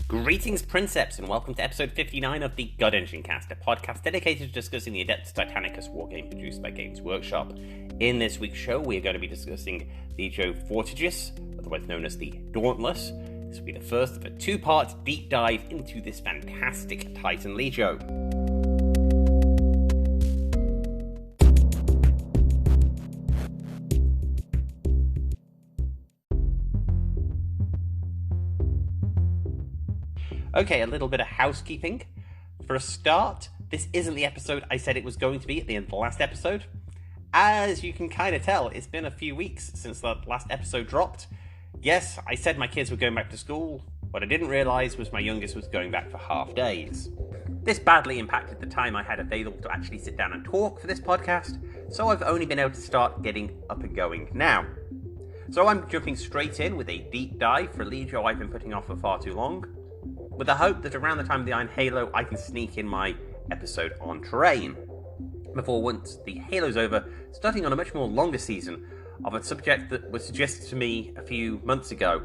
Greetings, Princeps, and welcome to episode 59 of the God Engine Cast, a podcast dedicated to discussing the Adeptus Titanicus wargame produced by Games Workshop. In this week's show, we are going to be discussing Legio Fortidus, otherwise known as the Dauntless. This will be the first of a two-part deep dive into this fantastic Titan Legio. Okay, a little bit of housekeeping. For a start, this isn't the episode I said it was going to be at the end of the last episode. As you can kind of tell, it's been a few weeks since the last episode dropped. Yes, I said my kids were going back to school. What I didn't realise was my youngest was going back for half days. This badly impacted the time I had available to actually sit down and talk for this podcast, so I've only been able to start getting up and going now. So I'm jumping straight in with a deep dive for Legio I've been putting off for far too long, with the hope that around the time of the Iron Halo I can sneak in my episode on terrain, before once the Halo's over, starting on a much more longer season of a subject that was suggested to me a few months ago,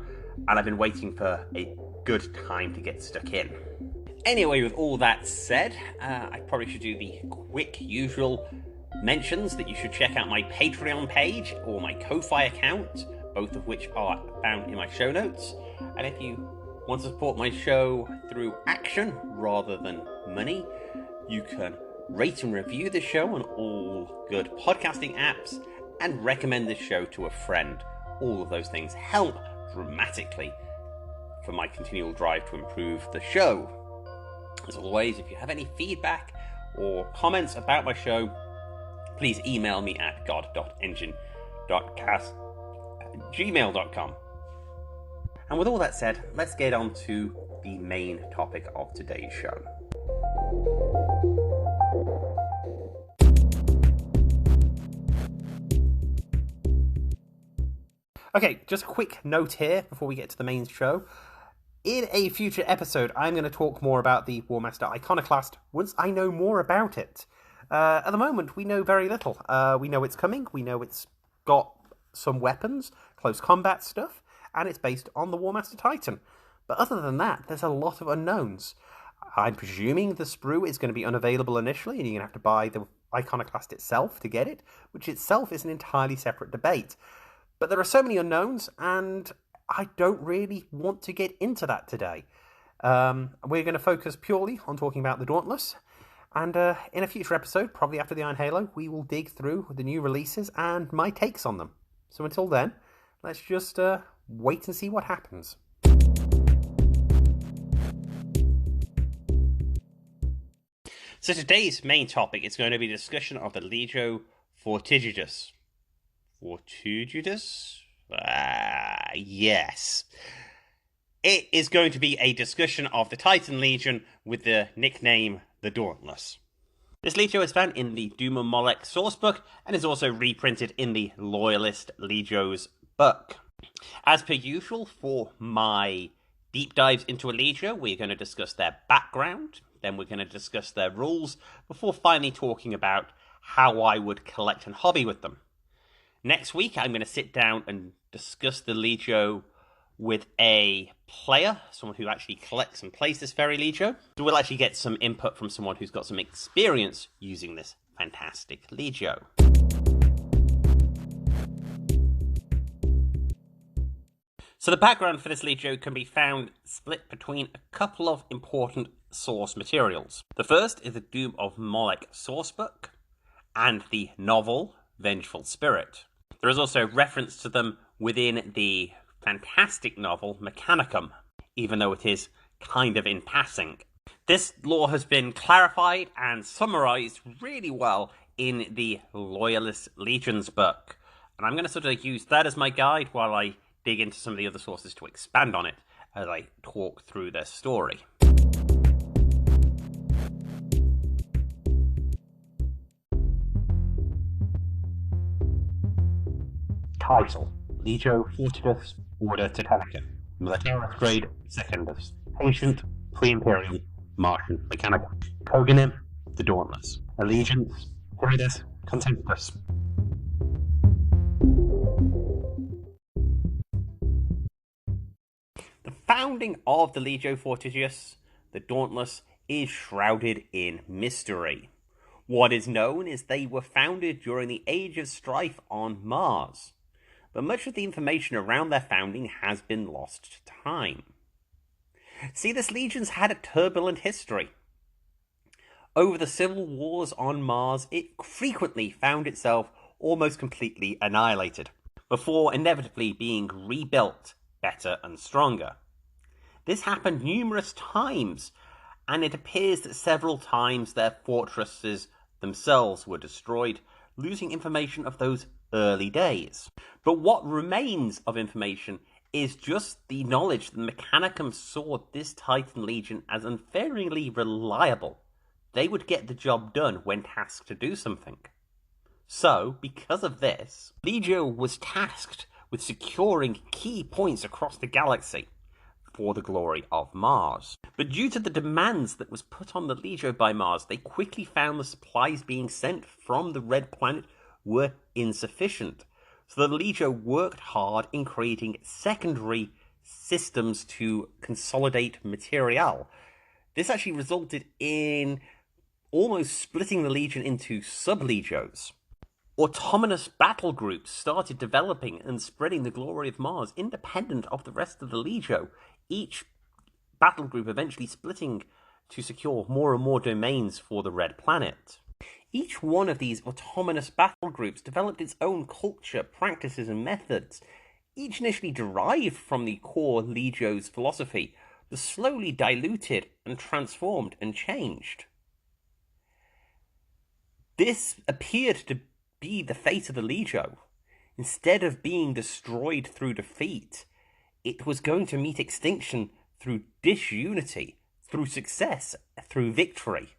and I've been waiting for a good time to get stuck in. Anyway, with all that said, I probably should do the quick usual mentions that you should check out my Patreon page or my Ko-Fi account, both of which are found in my show notes, and if you want to support my show through action rather than money, you can rate and review the show on all good podcasting apps and recommend this show to a friend. All of those things help dramatically for my continual drive to improve the show. As always, if you have any feedback or comments about my show, please email me at god.engine.cast@gmail.com. And with all that said, let's get on to the main topic of today's show. Okay, just a quick note here before we get to the main show. In a future episode, I'm going to talk more about the War Master Iconoclast once I know more about it. At the moment, we know very little. We know it's coming, we know it's got some weapons, close combat stuff, and it's based on the War Master Titan. But other than that, there's a lot of unknowns. I'm presuming the sprue is going to be unavailable initially, and you're going to have to buy the Iconoclast itself to get it, which itself is an entirely separate debate. But there are so many unknowns, and I don't really want to get into that today. We're going to focus purely on talking about the Dauntless, and in a future episode, probably after the Iron Halo, we will dig through the new releases and my takes on them. So until then, let's just wait and see what happens. So today's main topic is going to be a discussion of the Legio Fortidus. Fortidus? Yes. It is going to be a discussion of the Titan Legion with the nickname the Dauntless. This Legio is found in the Duma Molech sourcebook and is also reprinted in the Loyalist Legio's book. As per usual, for my deep dives into a Legio, we're going to discuss their background, then we're going to discuss their rules, before finally talking about how I would collect and hobby with them. Next week, I'm going to sit down and discuss the Legio with a player, someone who actually collects and plays this very Legio. So we'll actually get some input from someone who's got some experience using this fantastic Legio. So the background for this Legio can be found split between a couple of important source materials. The first is the Doom of Molech sourcebook and the novel Vengeful Spirit. There is also reference to them within the fantastic novel Mechanicum, even though it is kind of in passing. This lore has been clarified and summarized really well in the Loyalist Legion's book, and I'm going to sort of use that as my guide while I dig into some of the other sources to expand on it as I talk through their story. Title: Legio Fortidus Order Titanica, Militaris Grade Secundus, Patient, Pre-Imperial, Martian Mechanica. Cogname: the Dauntless. Allegiance: Fortidus Contemptus. The founding of the Legio Fortidus, the Dauntless, is shrouded in mystery. What is known is they were founded during the Age of Strife on Mars, but much of the information around their founding has been lost to time. See, this legion's had a turbulent history. Over the civil wars on Mars, it frequently found itself almost completely annihilated, before inevitably being rebuilt better and stronger. This happened numerous times, and it appears that several times their fortresses themselves were destroyed, losing information of those early days. But what remains of information is just the knowledge that Mechanicum saw this Titan Legion as unfailingly reliable. They would get the job done when tasked to do something. So, because of this, Legio was tasked with securing key points across the galaxy for the glory of Mars. But due to the demands that was put on the Legio by Mars, they quickly found the supplies being sent from the Red Planet were insufficient. So the Legio worked hard in creating secondary systems to consolidate material. This actually resulted in almost splitting the Legion into sub-legios. Autonomous battle groups started developing and spreading the glory of Mars independent of the rest of the Legio, each battle group eventually splitting to secure more and more domains for the Red Planet. Each one of these autonomous battle groups developed its own culture, practices, and methods, each initially derived from the core Legio's philosophy, but slowly diluted and transformed and changed. This appeared to be the fate of the Legio. Instead of being destroyed through defeat, it was going to meet extinction through disunity, through success, through victory.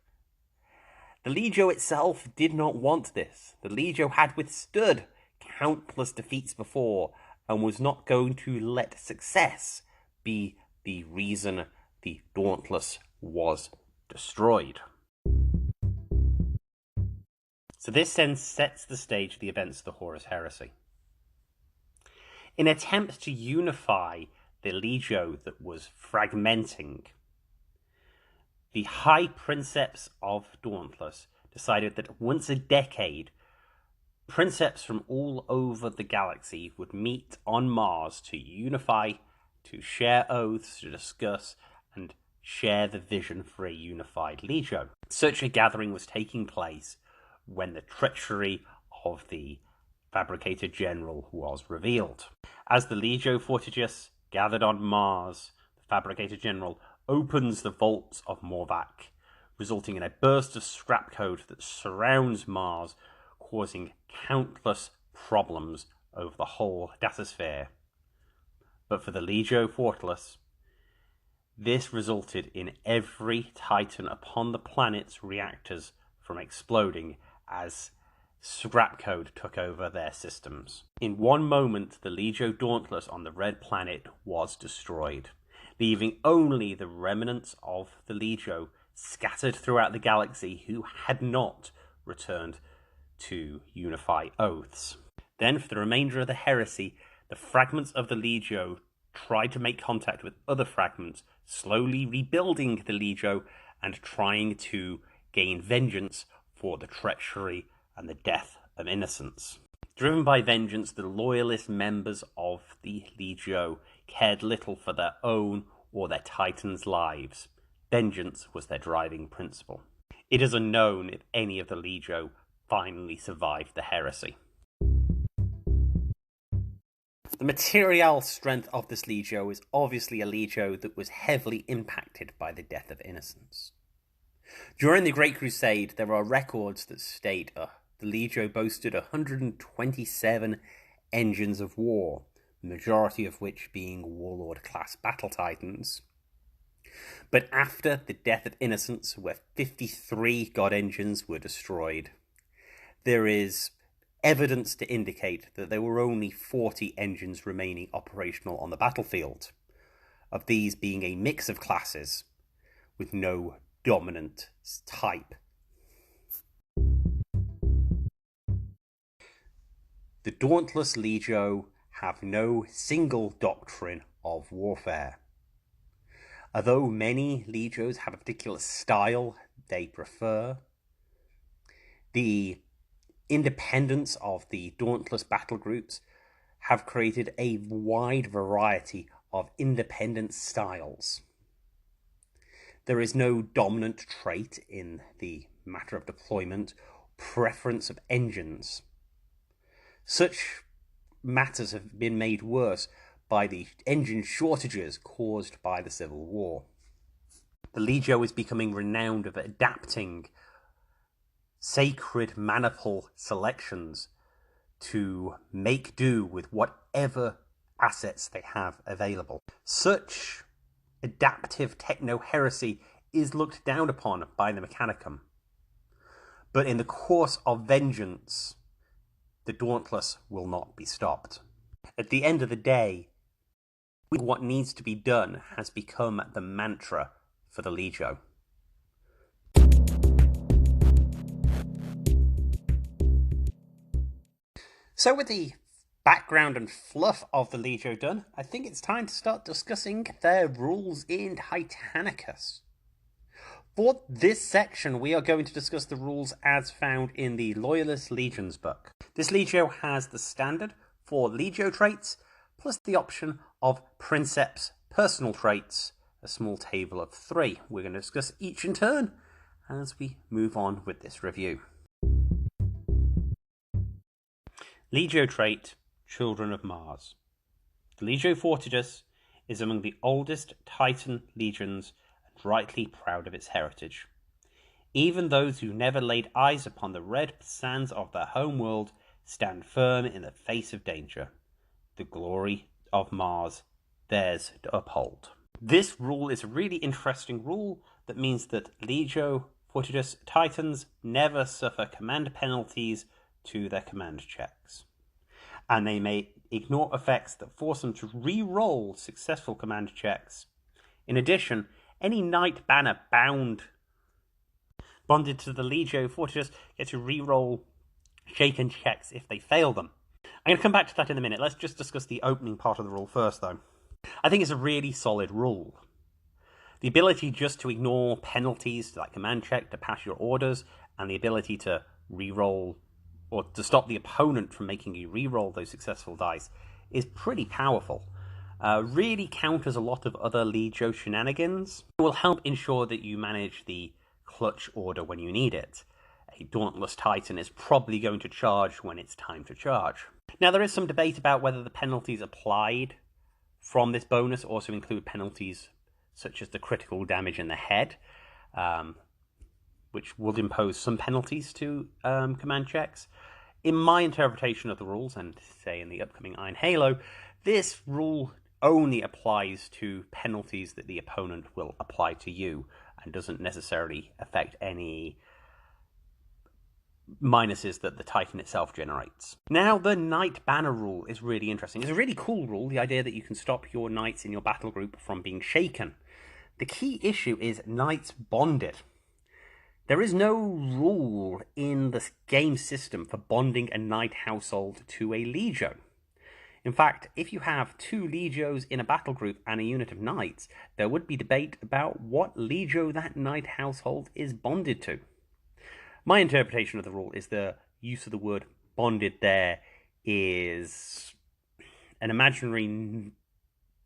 The Legio itself did not want this. The Legio had withstood countless defeats before and was not going to let success be the reason the Dauntless was destroyed. So this then sets the stage for the events of the Horus Heresy. In an attempt to unify the Legio that was fragmenting, the High Princeps of Dauntless decided that once a decade, princeps from all over the galaxy would meet on Mars to unify, to share oaths, to discuss, and share the vision for a unified Legio. Such a gathering was taking place when the treachery of the Fabricator General was revealed. As the Legio Fortidus gathered on Mars, the Fabricator General opens the vaults of Morvac, resulting in a burst of scrap code that surrounds Mars, causing countless problems over the whole datasphere. But for the Legio Fortidus, this resulted in every Titan upon the planet's reactors from exploding as scrap code took over their systems. In one moment, the Legio Dauntless on the Red Planet was destroyed, leaving only the remnants of the Legio scattered throughout the galaxy who had not returned to unify oaths. Then, for the remainder of the heresy, the fragments of the Legio tried to make contact with other fragments, slowly rebuilding the Legio and trying to gain vengeance for the treachery and the death of innocents. Driven by vengeance, the loyalist members of the Legio cared little for their own or their Titans' lives. Vengeance was their driving principle. It is unknown if any of the Legio finally survived the heresy. The material strength of this Legio is obviously a Legio that was heavily impacted by the death of innocents. During the Great Crusade, there are records that state the Legio boasted 127 engines of war, the majority of which being Warlord-class battle titans. But after the death of innocents, where 53 god engines were destroyed, there is evidence to indicate that there were only 40 engines remaining operational on the battlefield, of these being a mix of classes with no dominant type. The Dauntless Legio have no single doctrine of warfare. Although many Legios have a particular style they prefer, the independence of the Dauntless battle groups have created a wide variety of independent styles. There is no dominant trait in the matter of deployment, preference of engines. Such matters have been made worse by the engine shortages caused by the Civil War. The Legio is becoming renowned for adapting sacred maniple selections to make do with whatever assets they have available. Such adaptive techno-heresy is looked down upon by the Mechanicum. But in the course of vengeance, the Dauntless will not be stopped. At the end of the day, what needs to be done has become the mantra for the Legio. So with the background and fluff of the Legio done, I think it's time to start discussing their rules in Titanicus. For this section, we are going to discuss the rules as found in the Loyalist Legions book. This Legio has the standard 4 Legio traits, plus the option of Princeps personal traits, a small table of 3. We're going to discuss each in turn as we move on with this review. Legio trait, Children of Mars. The Legio Fortidus is among the oldest Titan legions and rightly proud of its heritage. Even those who never laid eyes upon the red sands of their home world stand firm in the face of danger. The glory of Mars, theirs to uphold. This rule is a really interesting rule that means that Legio Fortidus Titans never suffer command penalties to their command checks, and they may ignore effects that force them to re-roll successful command checks. In addition, any Knight banner bonded to the Legio Fortidus get to re-roll shaken checks if they fail them. I'm going to come back to that in a minute. Let's just discuss the opening part of the rule first, though. I think it's a really solid rule. The ability just to ignore penalties to that command check to pass your orders, and the ability to re-roll or to stop the opponent from making you re-roll those successful dice is pretty powerful. Really counters a lot of other Legio shenanigans. It will help ensure that you manage the clutch order when you need it. A Dauntless Titan is probably going to charge when it's time to charge. Now, there is some debate about whether the penalties applied from this bonus also include penalties such as the critical damage in the head, which would impose some penalties to command checks. In my interpretation of the rules, and say in the upcoming Iron Halo, this rule only applies to penalties that the opponent will apply to you, and doesn't necessarily affect any minuses that the Titan itself generates. Now, the Knight banner rule is really interesting. It's a really cool rule, the idea that you can stop your Knights in your battle group from being shaken. The key issue is Knights bonded. There is no rule in the game system for bonding a Knight household to a Legio. In fact, if you have 2 Legios in a battle group and a unit of Knights, there would be debate about what Legio that Knight household is bonded to. My interpretation of the rule is the use of the word bonded there is an imaginary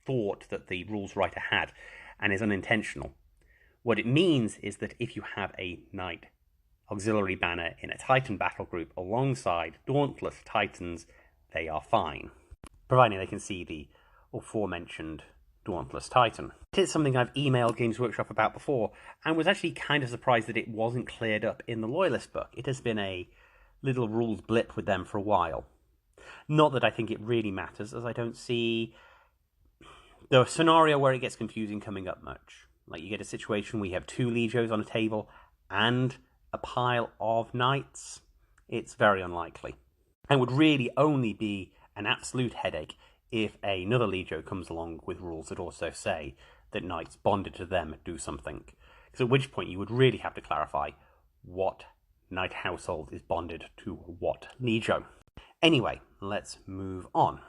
thought that the rules writer had and is unintentional. What it means is that if you have a Knight auxiliary banner in a Titan battle group alongside Dauntless Titans, they are fine, providing they can see the aforementioned Dauntless Titan. It is something I've emailed Games Workshop about before, and was actually kind of surprised that it wasn't cleared up in the Loyalist book. It has been a little rules blip with them for a while. Not that I think it really matters, as I don't see the scenario where it gets confusing coming up much. Like, you get a situation where you have 2 Legios on a table and a pile of Knights. It's very unlikely, and would really only be an absolute headache if another Legio comes along with rules that also say that Knights bonded to them do something. Because at which point you would really have to clarify what Knight household is bonded to what Legio. Anyway, let's move on.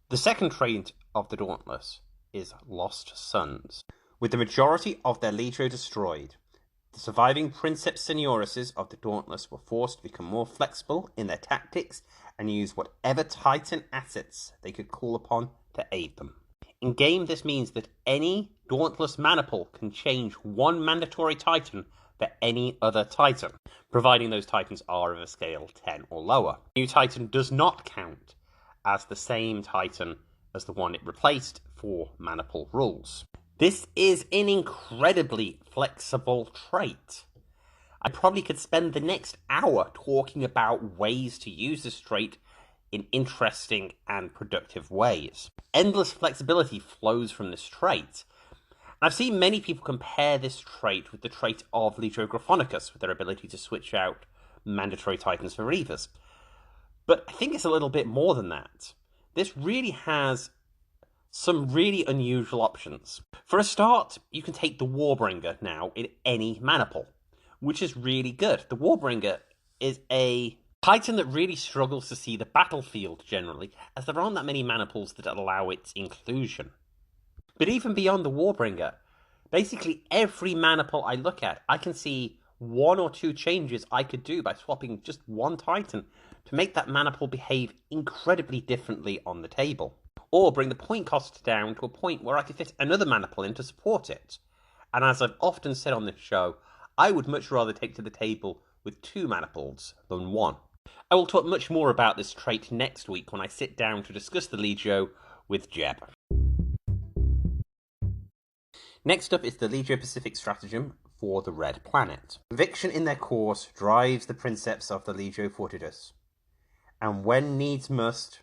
The second trait of the Dauntless is Lost Sons. With the majority of their Legio destroyed, the surviving Princeps Senioruses of the Dauntless were forced to become more flexible in their tactics and use whatever Titan assets they could call upon to aid them. In game, this means that any Dauntless maniple can change one mandatory Titan for any other Titan, providing those Titans are of a scale 10 or lower. The new Titan does not count as the same Titan as the one it replaced for maniple rules. This is an incredibly flexible trait. I probably could spend the next hour talking about ways to use this trait in interesting and productive ways. Endless flexibility flows from this trait. I've seen many people compare this trait with the trait of Legio Gryphonicus, with their ability to switch out mandatory Titans for Reavers. But I think it's a little bit more than that. This really has some really unusual options. For a start, you can take the Warbringer now in any maniple, which is really good. The Warbringer is a Titan that really struggles to see the battlefield generally, as there aren't that many maniples that allow its inclusion. But even beyond the Warbringer, basically every maniple I look at, I can see one or two changes I could do by swapping just one Titan to make that maniple behave incredibly differently on the table. Or bring the point cost down to a point where I could fit another maniple in to support it. And as I've often said on this show, I would much rather take to the table with two maniples than one. I will talk much more about this trait next week when I sit down to discuss the Legio with Jeb. Next up is the Legio Pacific stratagem for the Red Planet. Conviction in their course drives the Princeps of the Legio Fortidus, and when needs must,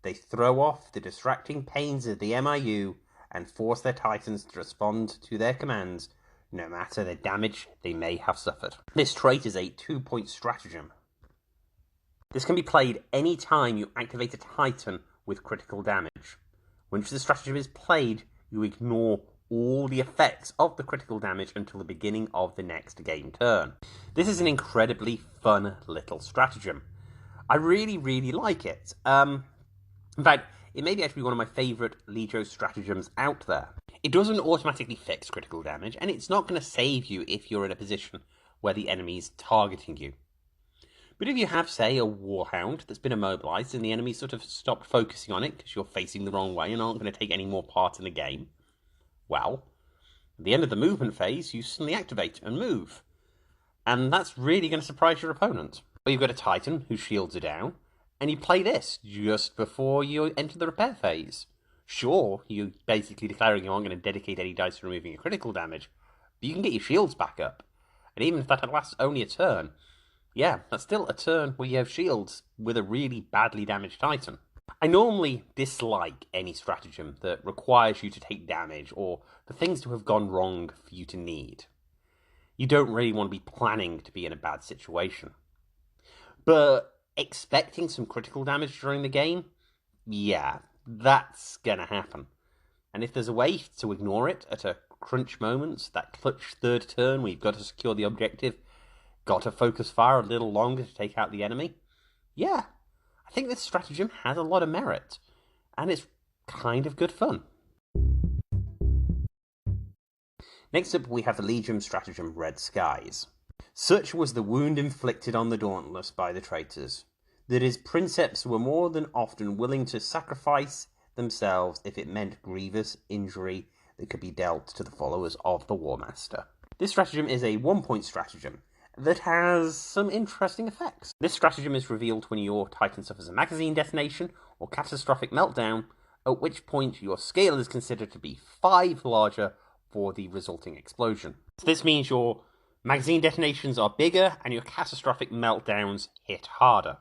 they throw off the distracting pains of the MIU and force their Titans to respond to their commands, no matter the damage they may have suffered. This trait is a 2-point stratagem. This can be played any time you activate a Titan with critical damage. Once the stratagem is played, you ignore all the effects of the critical damage until the beginning of the next game turn. This is an incredibly fun little stratagem. I really, really like it. In fact, it may be actually one of my favourite Legio stratagems out there. It doesn't automatically fix critical damage, and it's not going to save you if you're in a position where the enemy's targeting you. But if you have, say, a Warhound that's been immobilised and the enemy sort of stopped focusing on it because you're facing the wrong way and aren't going to take any more part in the game, well, at the end of the movement phase, you suddenly activate and move. And that's really going to surprise your opponent. Or you've got a Titan whose shields are down, and you play this just before you enter the repair phase. Sure, you're basically declaring you aren't going to dedicate any dice to removing your critical damage, but you can get your shields back up. And even if that lasts only a turn, yeah, that's still a turn where you have shields with a really badly damaged Titan. I normally dislike any stratagem that requires you to take damage or for things to have gone wrong for you to need. You don't really want to be planning to be in a bad situation. But expecting some critical damage during the game, yeah, that's gonna happen. And if there's a way to ignore it at a crunch moment, that clutch third turn where you've got to secure the objective, got to focus fire a little longer to take out the enemy, yeah, I think this stratagem has a lot of merit, and it's kind of good fun. Next up, we have the Legion stratagem Red Skies. Such was the wound inflicted on the Dauntless by the traitors, that his princeps were more than often willing to sacrifice themselves if it meant grievous injury that could be dealt to the followers of the Warmaster. This stratagem is a 1-point stratagem that has some interesting effects. This stratagem is revealed when your Titan suffers a magazine detonation or catastrophic meltdown, at which point your scale is considered to be 5 larger for the resulting explosion. So this means your magazine detonations are bigger and your catastrophic meltdowns hit harder.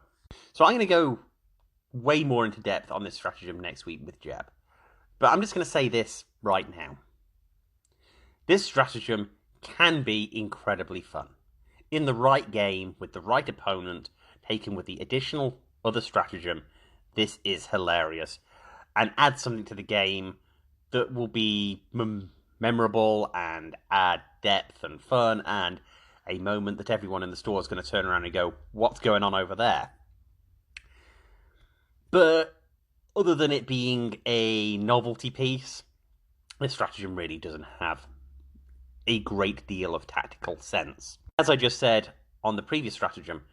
So I'm going to go way more into depth on this stratagem next week with Jeb. But I'm just going to say this right now. This stratagem can be incredibly fun. In the right game, with the right opponent, taken with the additional other stratagem, this is hilarious. And adds something to the game that will be memorable and add depth and fun and a moment that everyone in the store is going to turn around and go, what's going on over there? But other than it being a novelty piece, this stratagem really doesn't have a great deal of tactical sense. As I just said on the previous stratagem,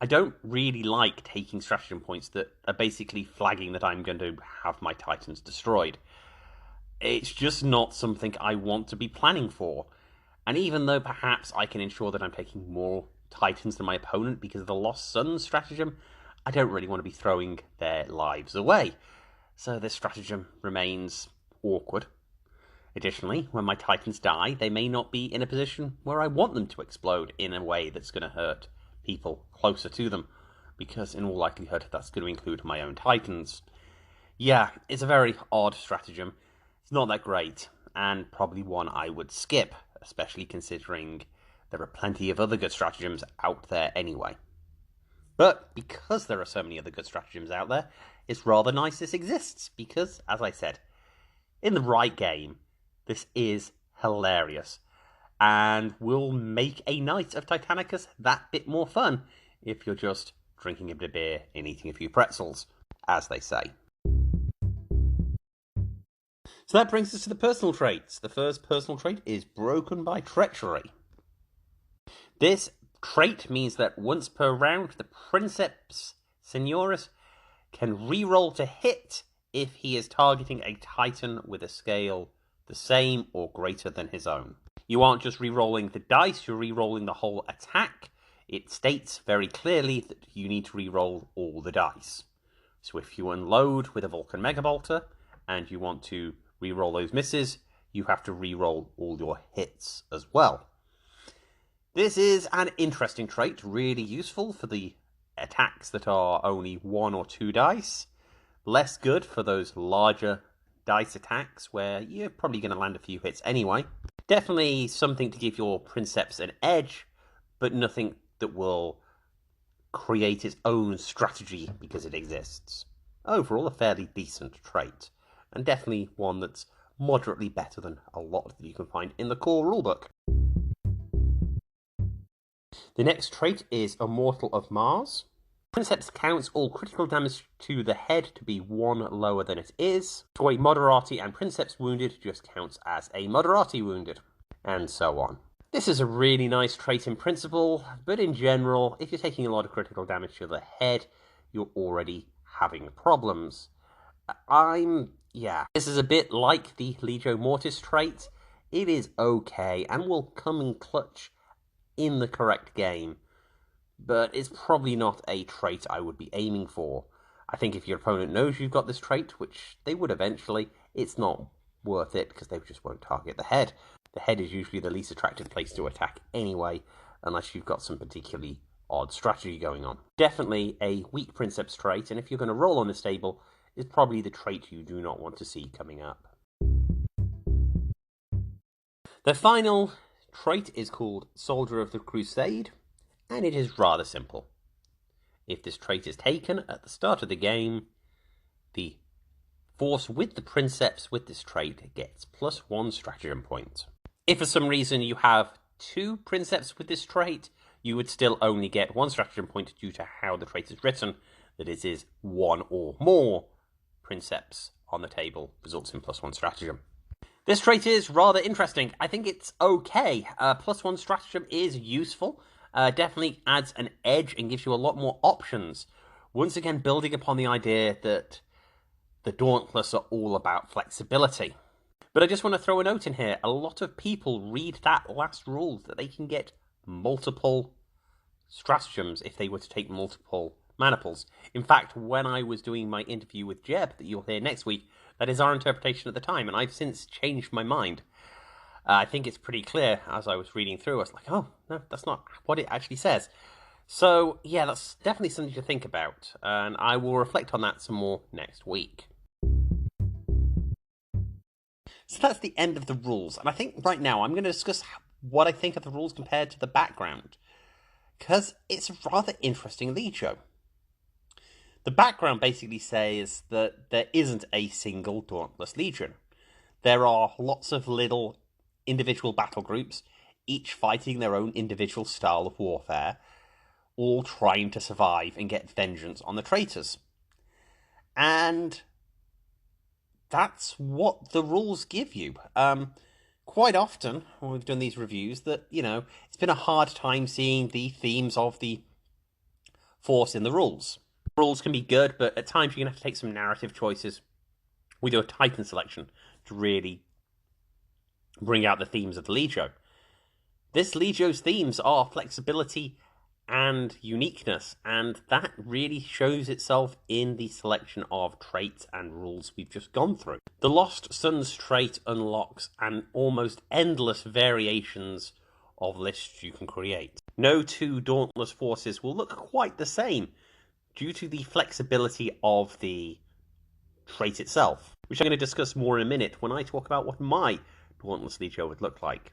I don't really like taking stratagem points that are basically flagging that I'm going to have my Titans destroyed. It's just not something I want to be planning for. And even though perhaps I can ensure that I'm taking more Titans than my opponent because of the Lost Suns stratagem, I don't really want to be throwing their lives away. So this stratagem remains awkward. Additionally, when my Titans die, they may not be in a position where I want them to explode in a way that's going to hurt people closer to them, because in all likelihood that's going to include my own Titans. Yeah, it's a very odd stratagem. It's not that great, and probably one I would skip, especially considering there are plenty of other good stratagems out there anyway. But because there are so many other good stratagems out there, it's rather nice this exists, because, as I said, in the right game, this is hilarious, and will make a night of Titanicus that bit more fun if you're just drinking a bit of beer and eating a few pretzels, as they say. So that brings us to the personal traits. The first personal trait is Broken by Treachery. This trait means that once per round, the Princeps Senioris can reroll to hit if he is targeting a Titan with a scale the same or greater than his own. You aren't just re-rolling the dice, you're re-rolling the whole attack. It states very clearly that you need to re-roll all the dice. So if you unload with a Vulcan Megabolter and you want to re-roll those misses, you have to re-roll all your hits as well. This is an interesting trait, really useful for the attacks that are only 1 or 2 dice. Less good for those larger dice attacks where you're probably going to land a few hits anyway. Definitely something to give your Princeps an edge, but nothing that will create its own strategy because it exists. Overall, a fairly decent trait, and definitely one that's moderately better than a lot that you can find in the core rulebook. The next trait is Immortal of Mars. Princeps counts all critical damage to the head to be 1 lower than it is. To a Moderati and Princeps wounded just counts as a Moderati wounded, and so on. This is a really nice trait in principle, but in general, if you're taking a lot of critical damage to the head, you're already having problems. This is a bit like the Legio Mortis trait. It is okay, and will come in clutch in the correct game, but it's probably not a trait I would be aiming for. I think if your opponent knows you've got this trait, which they would eventually, it's not worth it because they just won't target the head. The head is usually the least attractive place to attack anyway, unless you've got some particularly odd strategy going on. Definitely a weak Princeps trait, and if you're going to roll on this table, is probably the trait you do not want to see coming up. The final trait is called Soldier of the Crusade, and it is rather simple. If this trait is taken at the start of the game, the force with the Princeps with this trait gets +1 stratagem point. If for some reason you have 2 Princeps with this trait, you would still only get 1 stratagem point due to how the trait is written, that it is 1 or more Princeps on the table results in +1 stratagem. This trait is rather interesting. I think it's okay. +1 stratagem is useful. Definitely adds an edge and gives you a lot more options. Once again, building upon the idea that the Dauntless are all about flexibility. But I just want to throw a note in here. A lot of people read that last rule that they can get multiple stratagems if they were to take multiple maniples. In fact, when I was doing my interview with Jeb, that you'll hear next week, that is our interpretation at the time, and I've since changed my mind. I think it's pretty clear as I was reading through. I was like, oh, no, that's not what it actually says. So, yeah, that's definitely something to think about, and I will reflect on that some more next week. So that's the end of the rules, and I think right now I'm going to discuss what I think of the rules compared to the background, because it's a rather interesting Legio. The background basically says that there isn't a single Dauntless Legion. There are lots of little individual battle groups, each fighting their own individual style of warfare, all trying to survive and get vengeance on the traitors. And that's what the rules give you. Quite often, when we've done these reviews, that, it's been a hard time seeing the themes of the Force in the rules. Rules can be good, but at times you're going to have to take some narrative choices with your Titan selection to really bring out the themes of the Legio. This Legio's themes are flexibility and uniqueness, and that really shows itself in the selection of traits and rules we've just gone through. The Lost Sons trait unlocks an almost endless variations of lists you can create. No two Dauntless forces will look quite the same due to the flexibility of the trait itself, which I'm going to discuss more in a minute when I talk about what my Dauntless Legio would look like.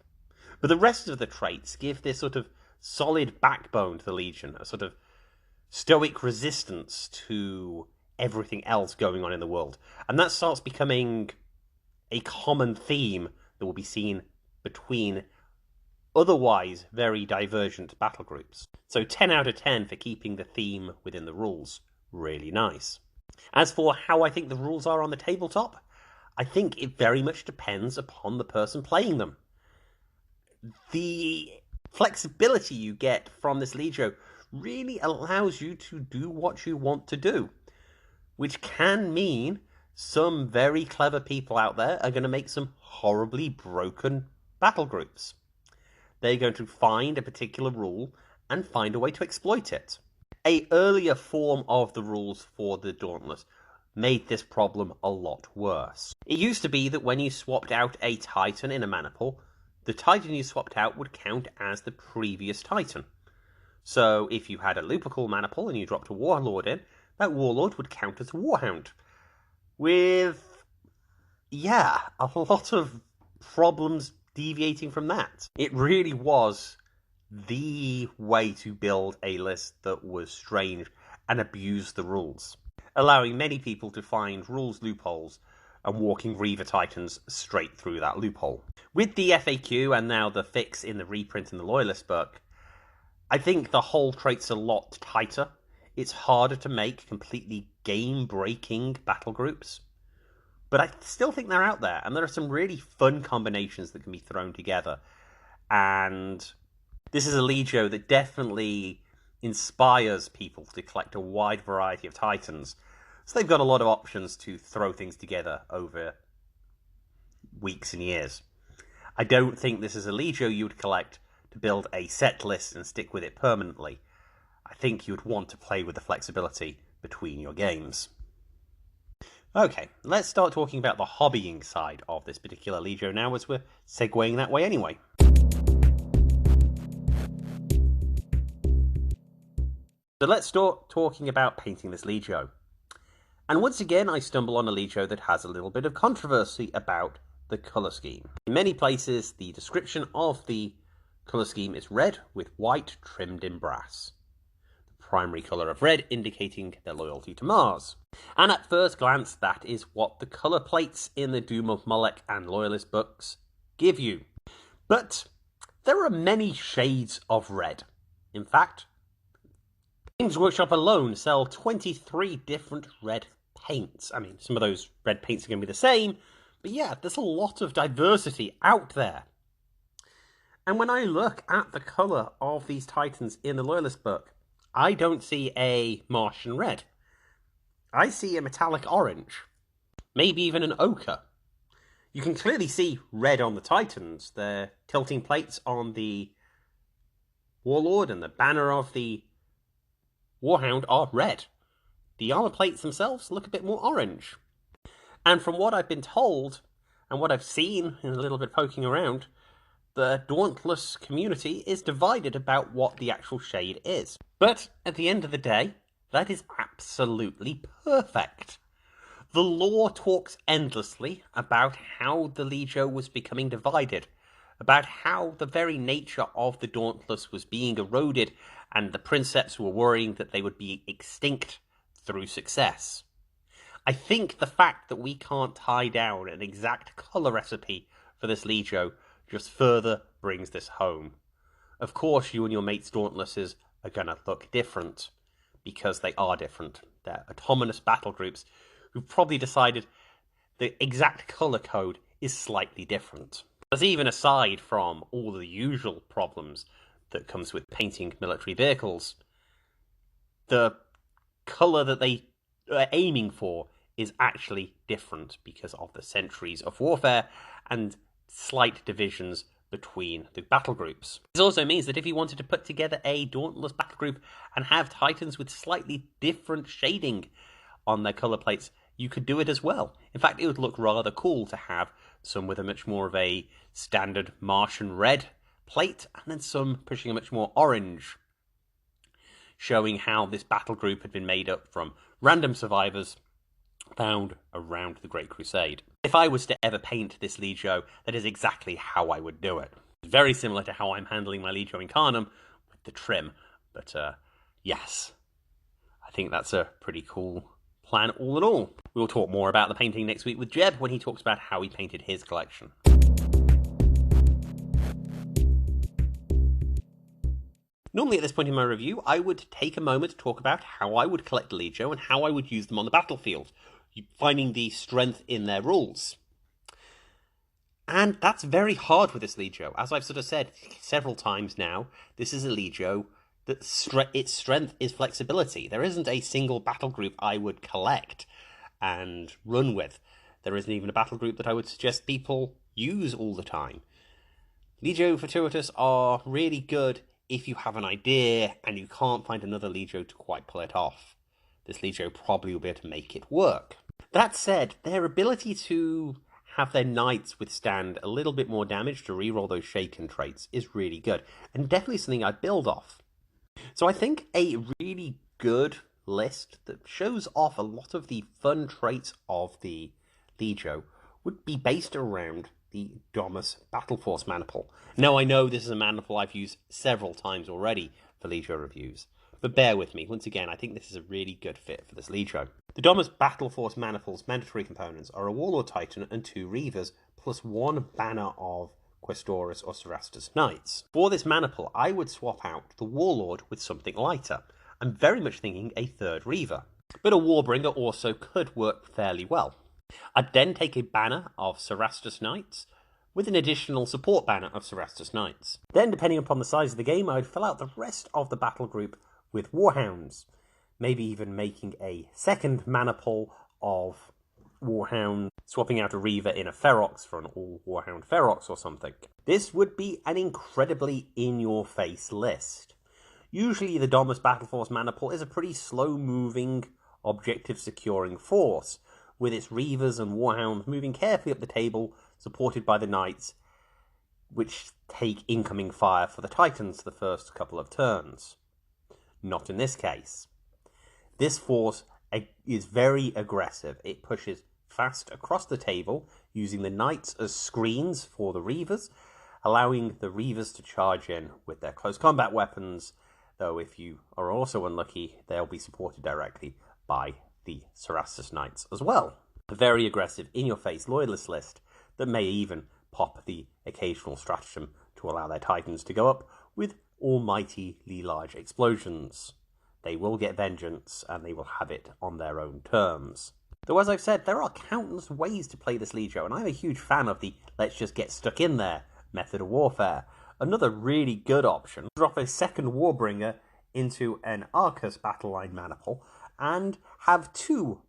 But the rest of the traits give this sort of solid backbone to the Legion, a sort of stoic resistance to everything else going on in the world. And that starts becoming a common theme that will be seen between otherwise very divergent battle groups. So 10 out of 10 for keeping the theme within the rules. Really nice. As for how I think the rules are on the tabletop, I think it very much depends upon the person playing them. The flexibility you get from this Legio really allows you to do what you want to do, which can mean some very clever people out there are going to make some horribly broken battle groups. They're going to find a particular rule and find a way to exploit it. An earlier form of the rules for the Dauntless made this problem a lot worse. It used to be that when you swapped out a Titan in a mana pool, the Titan you swapped out would count as the previous Titan. So if you had a Lupercal mana pool and you dropped a Warlord in, that Warlord would count as a Warhound. With, a lot of problems deviating from that. It really was the way to build a list that was strange and abused the rules, allowing many people to find rules loopholes and walking Reaver Titans straight through that loophole. With the FAQ and now the fix in the reprint in the Loyalist book, I think the whole trait's a lot tighter. It's harder to make completely game-breaking battle groups, but I still think they're out there, and there are some really fun combinations that can be thrown together. And this is a Legio that definitely inspires people to collect a wide variety of Titans. So they've got a lot of options to throw things together over weeks and years. I don't think this is a Legio you would collect to build a set list and stick with it permanently. I think you would want to play with the flexibility between your games. Okay, let's start talking about the hobbying side of this particular Legio now, as we're segueing that way anyway. So let's start talking about painting this Legio. And once again, I stumble on a Legio that has a little bit of controversy about the colour scheme. In many places, the description of the colour scheme is red with white trimmed in brass. The primary colour of red indicating their loyalty to Mars. And at first glance, that is what the colour plates in the Doom of Molech and Loyalist books give you. But there are many shades of red. In fact, Games Workshop alone sell 23 different red paints. I mean, some of those red paints are going to be the same, but yeah, there's a lot of diversity out there. And when I look at the colour of these Titans in the Loyalist book, I don't see a Martian red. I see a metallic orange, maybe even an ochre. You can clearly see red on the Titans. The tilting plates on the Warlord and the banner of the Warhound are red. The armor plates themselves look a bit more orange. And from what I've been told, and what I've seen in a little bit poking around, the Dauntless community is divided about what the actual shade is. But at the end of the day, that is absolutely perfect. The lore talks endlessly about how the Legio was becoming divided, about how the very nature of the Dauntless was being eroded, and the Princeps were worrying that they would be extinct through success. I think the fact that we can't tie down an exact colour recipe for this Legio just further brings this home. Of course, you and your mates' Dauntlesses are going to look different, because they are different. They're autonomous battle groups who've probably decided The exact colour code is slightly different. As even aside from all the usual problems that comes with painting military vehicles, the colour that they are aiming for is actually different because of the centuries of warfare and slight divisions between the battle groups. This also means that if you wanted to put together a Dauntless battle group and have Titans with slightly different shading on their colour plates, you could do it as well. In fact, it would look rather cool to have some with a much more of a standard Martian red plate, and then some pushing a much more orange, showing how this battle group had been made up from random survivors found around the Great Crusade. If I was to ever paint this Legio, that is exactly how I would do it. Very similar to how I'm handling my Legio Incarnum with the trim, but yes, I think that's a pretty cool plan all in all. We'll talk more about the painting next week with Jeb when he talks about how he painted his collection. Normally at this point in my review, I would take a moment to talk about how I would collect Legio and how I would use them on the battlefield, finding the strength in their rules. And that's very hard with this Legio. As I've sort of said several times now, this is a Legio that its strength is flexibility. There isn't a single battle group I would collect and run with. There isn't even a battle group that I would suggest people use all the time. Legio Fortidus are really good if you have an idea and you can't find another Legio to quite pull it off. This Legio probably will be able to make it work. That said, their ability to have their knights withstand a little bit more damage to reroll those shaken traits is really good, and definitely something I'd build off. So I think a really good list that shows off a lot of the fun traits of the Legio would be based around the Domus Battle Force Maniple. Now, I know this is a maniple I've used several times already for Legio reviews, but bear with me. Once again, I think this is a really good fit for this Legio. The Domus Battle Force Maniple's mandatory components are a Warlord Titan and 2 Reavers, plus 1 banner of Questoris or Cerastus Knights. For this maniple, I would swap out the Warlord with something lighter. I'm very much thinking a 3rd Reaver, but a Warbringer also could work fairly well. I'd then take a banner of Cerastus Knights with an additional support banner of Cerastus Knights. Then, depending upon the size of the game, I'd fill out the rest of the battle group with Warhounds, maybe even making a second maniple of Warhound, swapping out a Reaver in a Ferox for an all-Warhound Ferox or something. This would be an incredibly in-your-face list. Usually the Domus Battle Force Maniple is a pretty slow-moving, objective-securing force, with its Reavers and Warhounds moving carefully up the table, supported by the Knights, which take incoming fire for the Titans the first couple of turns. Not in this case. This force is very aggressive. It pushes fast across the table, using the Knights as screens for the Reavers, allowing the Reavers to charge in with their close combat weapons, though if you are also unlucky, they'll be supported directly by the Cerastus Knights as well. A very aggressive, in-your-face loyalist list that may even pop the occasional stratagem to allow their Titans to go up with almightily large explosions. They will get vengeance, and they will have it on their own terms. Though, as I've said, there are countless ways to play this Legio, and I'm a huge fan of the let's just get stuck in there method of warfare. Another really good option, drop a second Warbringer into an Arcus battle line maniple, and have 2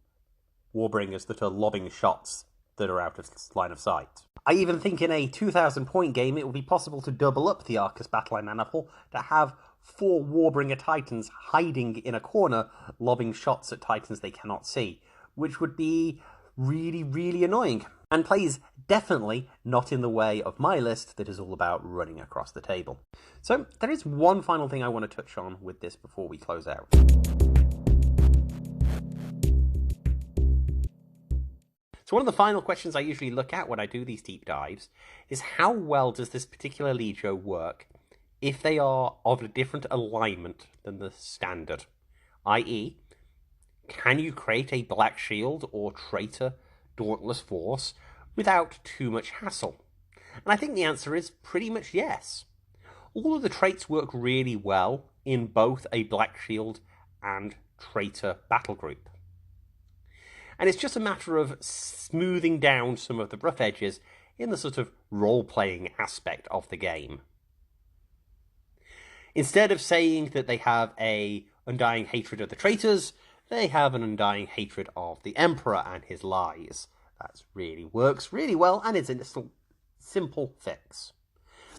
Warbringers that are lobbing shots that are out of line of sight. I even think in a 2,000 point game it would be possible to double up the Arcus battle line maniple to have 4 Warbringer Titans hiding in a corner, lobbing shots at Titans they cannot see, which would be really, really annoying, and plays definitely not in the way of my list that is all about running across the table. So there is one final thing I want to touch on with this before we close out. So one of the final questions I usually look at when I do these deep dives is how well does this particular Legio work if they are of a different alignment than the standard, i.e., can you create a Black Shield or Traitor Dauntless force without too much hassle? And I think the answer is pretty much yes. All of the traits work really well in both a Black Shield and Traitor battle group. And it's just a matter of smoothing down some of the rough edges in the sort of role-playing aspect of the game. Instead of saying that they have a undying hatred of the traitors, they have an undying hatred of the Emperor and his lies. That really works really well and is a simple fix.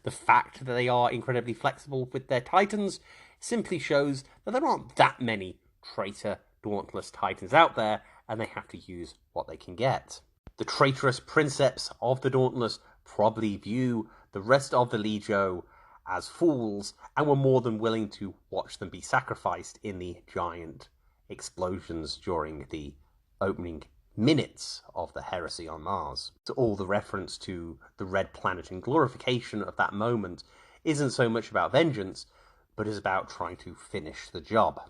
The fact that they are incredibly flexible with their titans simply shows that there aren't that many traitor dauntless titans out there, and they have to use what they can get. The traitorous princeps of the Dauntless probably view the rest of the Legio as fools, and were more than willing to watch them be sacrificed in the giant explosions during the opening minutes of the heresy on Mars. So all the reference to the Red Planet and glorification of that moment isn't so much about vengeance, but is about trying to finish the job.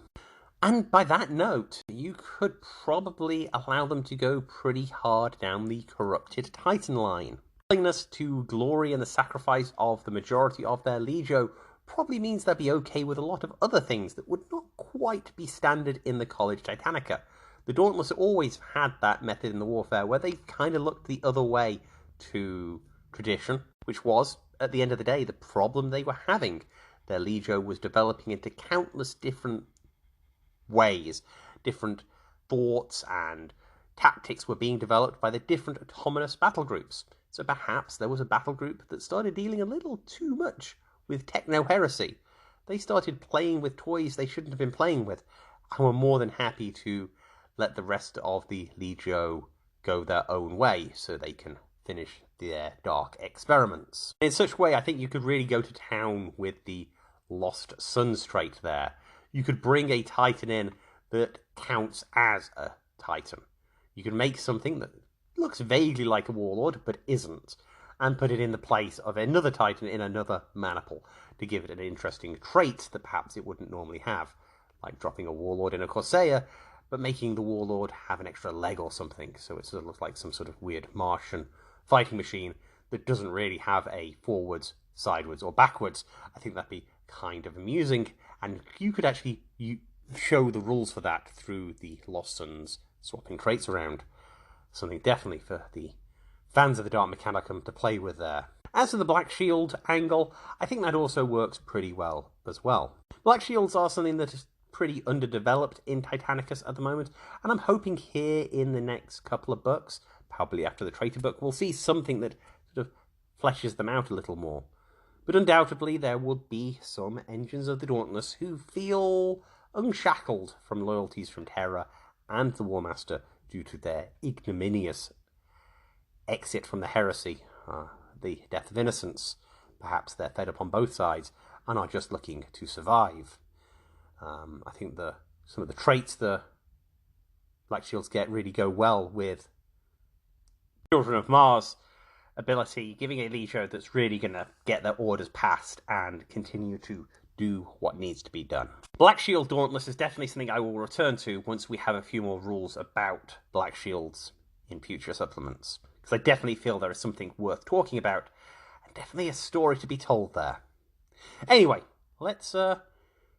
And by that note, you could probably allow them to go pretty hard down the corrupted Titan line. Willingness to glory in the sacrifice of the majority of their Legio probably means they'll be okay with a lot of other things that would not quite be standard in the College Titanica. The Dauntless always had that method in the warfare where they kind of looked the other way to tradition, which was, at the end of the day, the problem they were having. Their Legio was developing into countless different ways. Different thoughts and tactics were being developed by the different autonomous battle groups. So perhaps there was a battle group that started dealing a little too much with techno-heresy. They started playing with toys they shouldn't have been playing with, and were more than happy to let the rest of the Legio go their own way so they can finish their dark experiments. In such a way, I think you could really go to town with the Lost Suns trait there. You could bring a Titan in that counts as a Titan. You could make something that looks vaguely like a Warlord, but isn't, and put it in the place of another Titan in another maniple to give it an interesting trait that perhaps it wouldn't normally have, like dropping a Warlord in a Corsair, but making the Warlord have an extra leg or something, so it sort of looks like some sort of weird Martian fighting machine that doesn't really have a forwards, sideways, or backwards. I think that'd be kind of amusing, and you could actually show the rules for that through the Lost Suns swapping traits around. Something definitely for the fans of the Dark Mechanicum to play with there. As for the Black Shield angle, I think that also works pretty well as well. Black Shields are something that is pretty underdeveloped in Titanicus at the moment, and I'm hoping here in the next couple of books, probably after the Traitor book, we'll see something that sort of fleshes them out a little more. But undoubtedly there would be some engines of the Dauntless who feel unshackled from loyalties from Terra and the War Master due to their ignominious exit from the heresy, the death of innocence. Perhaps they're fed up on both sides and are just looking to survive. I think some of the traits the Black Shields get really go well with Children of Mars ability, giving a Legio that's really going to get their orders passed and continue to do what needs to be done. Black Shield Dauntless is definitely something I will return to once we have a few more rules about Black Shields in future supplements, because I definitely feel there is something worth talking about, and definitely a story to be told there. Anyway, let's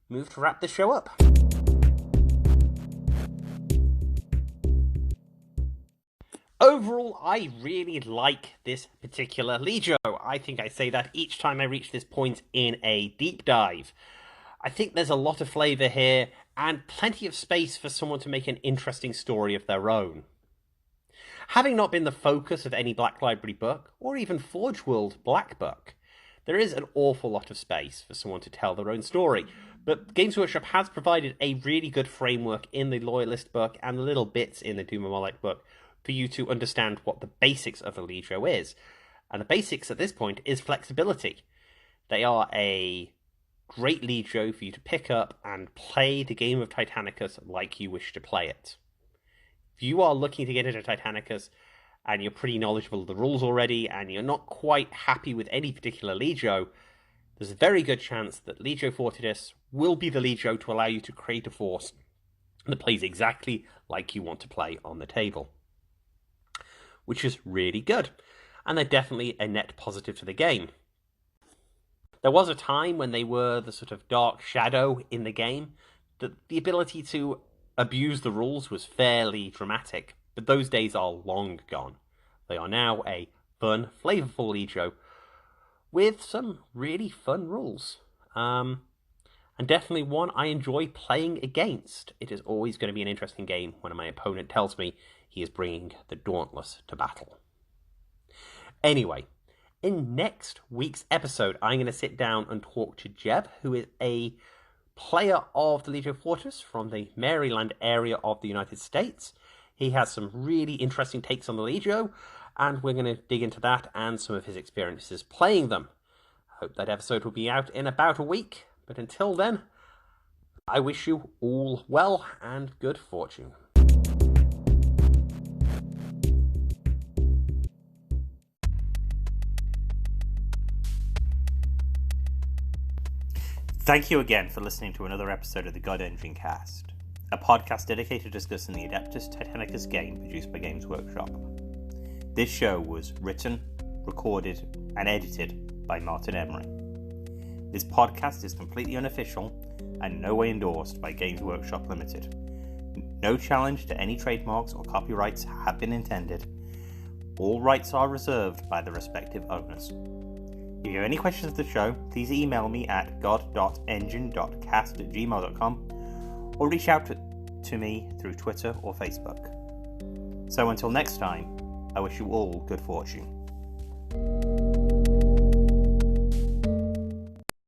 move to wrap this show up. Overall, I really like this particular Legio. I think I say that each time I reach this point in a deep dive. I think there's a lot of flavour here, and plenty of space for someone to make an interesting story of their own. Having not been the focus of any Black Library book, or even Forge World Black book, there is an awful lot of space for someone to tell their own story. But Games Workshop has provided a really good framework in the Loyalist book and little bits in the Doom and Molech book for you to understand what the basics of a Legio is. And the basics at this point is flexibility. They are a great Legio for you to pick up and play the game of Titanicus like you wish to play it. If you are looking to get into Titanicus and you're pretty knowledgeable of the rules already and you're not quite happy with any particular Legio, there's a very good chance that Legio Fortidus will be the Legio to allow you to create a force that plays exactly like you want to play on the table, which is really good, and they're definitely a net positive to the game. There was a time when they were the sort of dark shadow in the game, that the ability to abuse the rules was fairly dramatic. But those days are long gone. They are now a fun, flavourful Legio with some really fun rules. And definitely one I enjoy playing against. It is always going to be an interesting game when my opponent tells me he is bringing the Dauntless to battle. Anyway, in next week's episode, I'm going to sit down and talk to Jeb, who is a player of the Legio Fortidus from the Maryland area of the United States. He has some really interesting takes on the Legio, and we're going to dig into that and some of his experiences playing them. I hope that episode will be out in about a week, but until then, I wish you all well and good fortune. Thank you again for listening to another episode of the God Engine Cast, a podcast dedicated to discussing the Adeptus Titanicus game produced by Games Workshop. This show was written, recorded, and edited by Martin Emery. This podcast is completely unofficial and no way endorsed by Games Workshop Limited. No challenge to any trademarks or copyrights have been intended. All rights are reserved by the respective owners. If you have any questions of the show, please email me at god.engine.cast@gmail.com or reach out to me through Twitter or Facebook. So until next time, I wish you all good fortune.